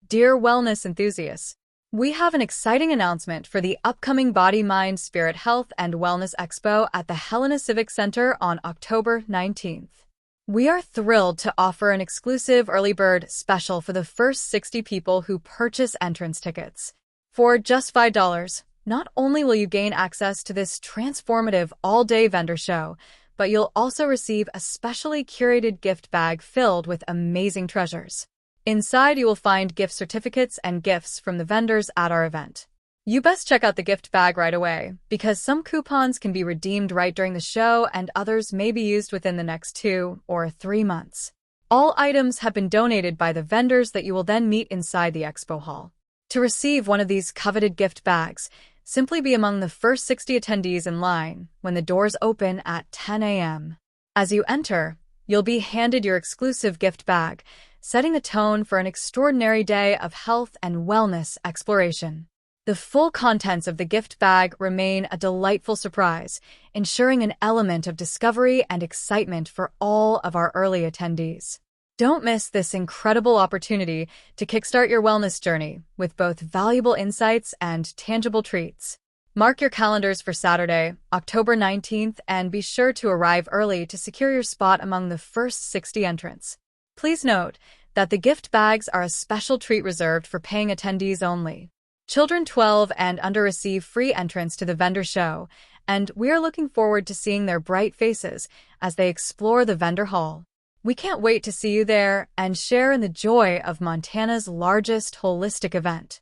Dear wellness enthusiasts, we have an exciting announcement for the upcoming Body, Mind, Spirit, Health, and Wellness Expo at the Helena Civic Center on October 19th. We are thrilled to offer an exclusive early bird special for the first 60 people who purchase entrance tickets. For just $5, not only will you gain access to this transformative all-day vendor show, but you'll also receive a specially curated gift bag filled with amazing treasures. Inside, you will find gift certificates and gifts from the vendors at our event. You best check out the gift bag right away, because some coupons can be redeemed right during the show and others may be used within the next 2 or 3 months. All items have been donated by the vendors that you will then meet inside the expo hall. To receive one of these coveted gift bags, simply be among the first 60 attendees in line when the doors open at 10 a.m. As you enter, you'll be handed your exclusive gift bag, setting the tone for an extraordinary day of health and wellness exploration. The full contents of the gift bag remain a delightful surprise, ensuring an element of discovery and excitement for all of our early attendees. Don't miss this incredible opportunity to kickstart your wellness journey with both valuable insights and tangible treats. Mark your calendars for Saturday, October 19th, and be sure to arrive early to secure your spot among the first 60 entrants. Please note that the gift bags are a special treat reserved for paying attendees only. Children 12 and under receive free entrance to the vendor show, and we are looking forward to seeing their bright faces as they explore the vendor hall. We can't wait to see you there and share in the joy of Montana's largest holistic event.